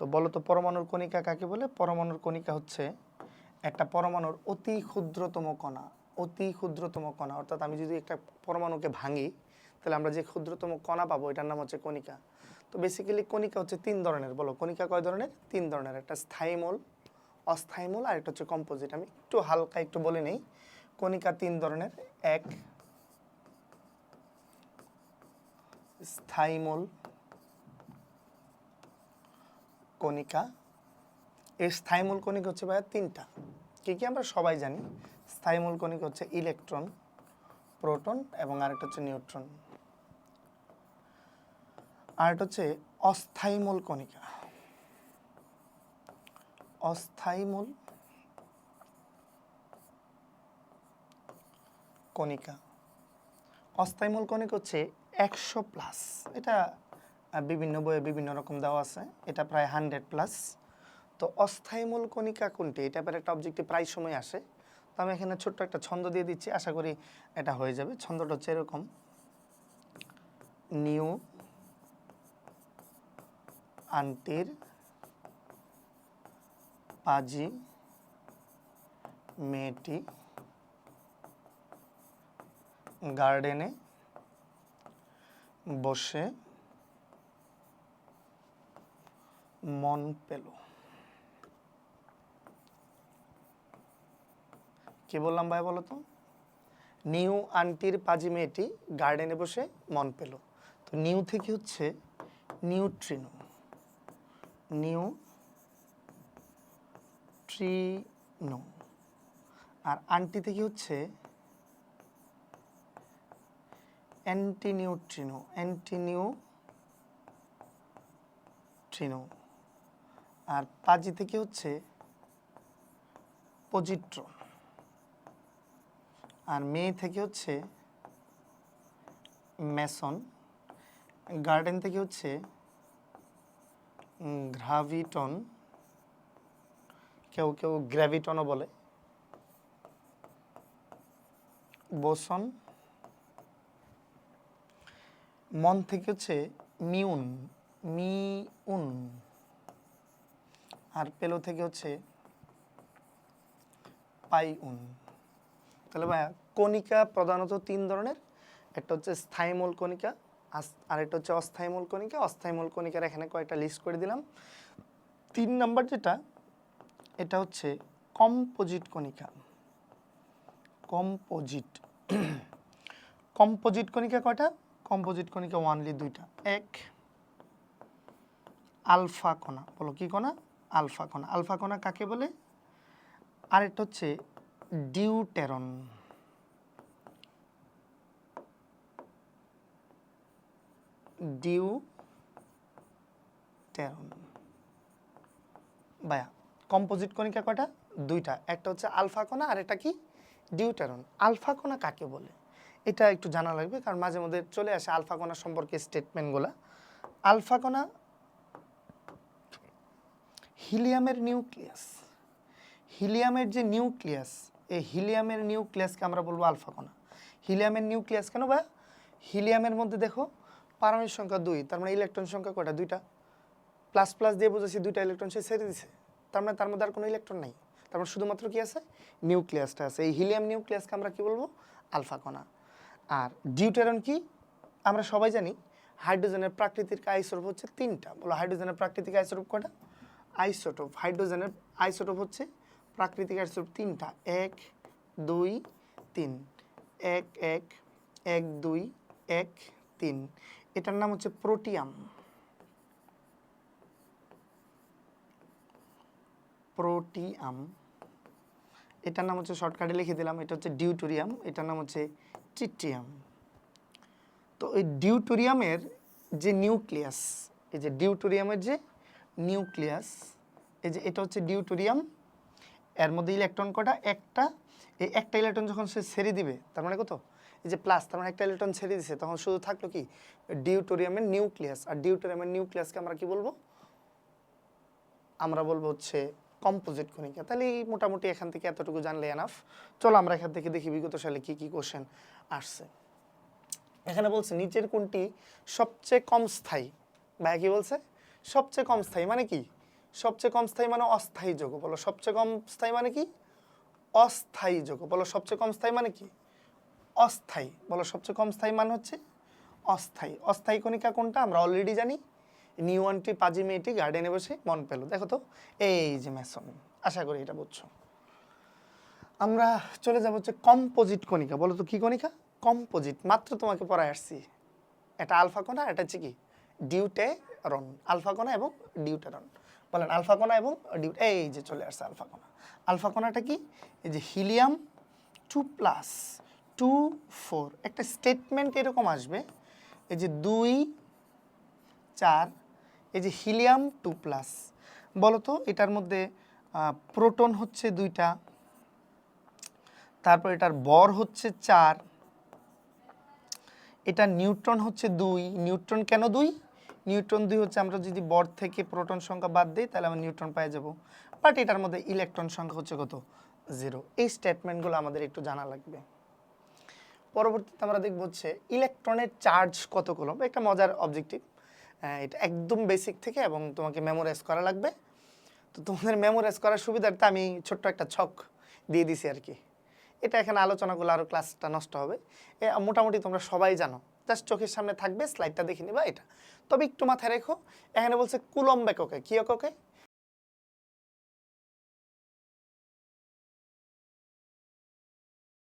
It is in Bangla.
তো বলো তো পরমাণুর কণিকা কাকে বলে? পরমাণুর কণিকা হচ্ছে একটা পরমাণুর অতি ক্ষুদ্রতম কণা। অতি ক্ষুদ্রতম কণা অর্থাৎ আমি যদি একটা পরমাণুকে ভাঙি তাহলে আমরা যে ক্ষুদ্রতম কণা পাবো এটার নাম হচ্ছে কণিকা। তো বেসিক্যালি কণিকা হচ্ছে 3 ধরনের। বলো কণিকা কয় ধরনের? 3 ধরনের। একটা স্থায়ী মূল, অস্থায়ী মূল আর একটা হচ্ছে কম্পোজিট। আমি একটু হালকা একটু বলে নেই। কণিকা 3 ধরনের। এক, স্থায়ী মূল কণিকা। এর স্থায়ী মূল কণিকা হচ্ছে ভাইয়া 3টা। কি কি আমরা সবাই জানি। স্থায়ী মূল কণিকা হচ্ছে ইলেকট্রন, প্রোটন এবং আরেকটা হচ্ছে নিউট্রন। আরেকটা হচ্ছে অস্থায়ী মূল কণিকা। অস্থায়ী মূল কণিকা। অস্থায়ী মূল কণিকা হচ্ছে 100+। এটা বিভিন্ন বইয়ে বিভিন্ন রকম দেওয়া আছে। এটা প্রায় 100+। তো অস্থায়ী মূল কণিকা কোনটি? এটা আবার একটা অবজেক্টিভ প্রায় সময় আসে। তো আমি এখানে ছোট্ট একটা ছন্দ দিয়ে দিচ্ছি, আশা করি এটা হয়ে যাবে। ছন্দটা হচ্ছে এরকম: নিউ আন্টির পাজি মেয়েটি গার্ডেনে বসে মন পেল। কি বললাম ভাই বলো তো? নিউ আন্টির পাজি মেয়েটি গার্ডেনে বসে মন পেল। তো নিউ থেকে হচ্ছে নিউট্রিনো, নিউট্রিনো। আর আন্টি থেকে হচ্ছে অ্যান্টিনিউট্রিনো, অ্যান্টিনিউট্রিনো। আর পাজি থেকে হচ্ছে পজিট্রন। আর মেয়ে থেকে হচ্ছে মেসন। গার্ডেন থেকে হচ্ছে গ্রাভিটন, কেউ কেউ গ্র্যাভিটনও বলে। বোসন। মন থেকে হচ্ছে মিউন, মিউন। আর পেলো থেকে হচ্ছে পাইউন। তাহলে ভাইয়া কণিকা প্রধানত 3 ধরনের। একটা হচ্ছে স্থায়ী মূল কণিকা, আরেকটা হচ্ছে অস্থায়ী মূল কণিকা। অস্থায়ী মূল কণিকার এখানে কয়েকটা লিস্ট করে দিলাম। 3 নাম্বার যেটা, এটা হচ্ছে কম্পোজিট কণিকা। কম্পোজিট। কম্পোজিট কণিকা কয়টা? কম্পোজিট কণিকা ওয়ানলি 2টা। এক, আলফা কণা। বলো কি কণা? আলফা কণা। আলফা কণা কাকে বলে? আরেকটা হচ্ছে ডিউটেরন। ডিউটেরন। ভাইয়া কম্পোজিট কণিকা কয়টা? 2টা। একটা হচ্ছে আলফা কণা আর একটা কি? ডিউটেরন। আলফা কণা কাকে বলে? এটা একটু জানা লাগবে, কারণ মাঝে মধ্যে চলে আসে আলফা কণা সম্পর্কে স্টেটমেন্টগুলা। আলফা কণা হিলিয়ামের নিউক্লিয়াস। হিলিয়ামের যে নিউক্লিয়াস, এই হিলিয়ামের নিউক্লিয়াসকে আমরা বলবো আলফা কণা। হিলিয়ামের নিউক্লিয়াস কেন ভাইয়া? হিলিয়ামের মধ্যে দেখো পারমাণবিক সংখ্যা 2, তার মানে ইলেকট্রন সংখ্যা কয়টা? 2টা। প্লাস প্লাস দিয়ে বুঝেছি 2টা ইলেকট্রন সে ছেড়ে দিছে, তার মানে তার মধ্যে আর কোনো ইলেকট্রন নাই। তার মানে শুধুমাত্র কি আছে? নিউক্লিয়াসটা আছে। এই হিলিয়াম নিউক্লিয়াসকে আমরা কি বলবো? আলফা কণা। আর ডিউটেরন কি? আমরা সবাই জানি হাইড্রোজেনের প্রাকৃতিক আইসোটোপ হচ্ছে 3টা। বলো হাইড্রোজেনের প্রাকৃতিক আইসোটোপ কয়টা? আইসোটোপ। হাইড্রোজেনের আইসোটোপ হচ্ছে প্রাকৃতিক আইসোটোপ 3টা। 1, 2, 3। 1, 1, 1, 2, 1, 3। এটার নাম হচ্ছে প্রোটিয়াম। প্রোটিয়াম। এটার নাম হচ্ছে, শর্টকাটে লিখে দিলাম, এটা হচ্ছে ডিউটোরিয়াম। এটার নাম হচ্ছে ট্রিটিয়াম। তো এই ডিউটোরিয়ামের যে নিউক্লিয়াস, এই যে ডিউটোরিয়ামের যে নিউক্লিয়াস, এই যে এটা হচ্ছে ডিউটোরিয়াম। এর মধ্যে ইলেকট্রন কটা? একটা। এই একটা ইলেকট্রন যখন সে ছেড়ে দিবে, তার মানে কত? এই যে প্লাস, তার মানে একটা ইলেকট্রন ছেড়ে দিছে, তখন শুধু থাকলো কি? ডিউটোরিয়ামের নিউক্লিয়াস। আর ডিউটোরিয়ামের নিউক্লিয়াসকে আমরা কি বলবো? আমরা বলবো হচ্ছে কম্পোজিট কণিকা। তাহলে মোটামুটি এখান থেকে এতটুকু জানলে এনাফ। চলো আমরা এখান থেকে দেখি বিগত সালে কি কি কোশ্চেন আসছে। এখানে বলছে নিচের কোনটি সবচেয়ে কম স্থায়ী? ভাইয়া কি বলছে? সবচেয়ে কম স্থায়ী মানে কি? সবচেয়ে কম স্থায়ী মানে অস্থায়ী যৌগ, বলো সবচেয়ে কম স্থায়ী মানে কি? অস্থায়ী যৌগ। বলো সবচেয়ে কম স্থায়ী মানে কি? অস্থায়ী। বলো সবচেয়ে কম স্থায়ী মানে হচ্ছে অস্থায়ী। অস্থায়ী কণিকা কোনটা আমরা অলরেডি জানি, নিউনটি পাজি মেয়েটি গার্ডেনে বসে মন পেল। দেখো তো এই যে ম্যাসন, আশা করি এটা বুঝছো। আমরা চলে যাব হচ্ছে কম্পোজিট কণিকা। বলো তো কি কণিকা? কম্পোজিট। মাত্র তোমাকে পড়ায় আসছি, এটা আলফা কণা, এটা হচ্ছে কি ডিউটেরন। আলফা কণা এবং ডিউটেরন। বলেন আলফা কণা এবং এই যে চলে আসছে আলফা কণা। আলফা কণাটা কি? এই যে হিলিয়াম 2+2 4। একটা স্টেটমেন্ট এরকম আসবে, এই যে 2 4, এই যে হিলিয়াম 2+। বলো তো এটার মধ্যে প্রোটন হচ্ছে 2টা, তারপর এটার বর হচ্ছে 4, এটা নিউট্রন হচ্ছে 2। নিউট্রন কেন 2? নিউট্রন 2 হচ্ছে আমরা যদি বর থেকে প্রোটন সংখ্যা বাদ দিই তাহলে আমরা নিউট্রন পেয়ে যাব। বাট এটার মধ্যে ইলেকট্রন সংখ্যা হচ্ছে কত? 0। এই স্টেটমেন্টগুলো আমাদের একটু জানা লাগবে। পরবর্তীতে আমরা দেখব হচ্ছে ইলেকট্রনের চার্জ কত কুলম্ব। একটা মজার অবজেক্টিভ, এটা একদম বেসিক থেকে এবং তোমাকে মেমোরাইজ করা লাগবে। তো তোমাদের মেমোরাইজ করার সুবিধার্থে আমি ছোট্ট একটা ছক দিয়ে দিছি আর কি। এটা এখানে আলোচনাগুলো আরও ক্লাসটা নষ্ট হবে, মোটামুটি তোমরা সবাই জানো, জাস্ট চোখের সামনে থাকবে, স্লাইডটা দেখে নিবা এটা। তবে একটু মাথায় রেখো, এখানে বলছে কুলম্ব এককে। কী এককে?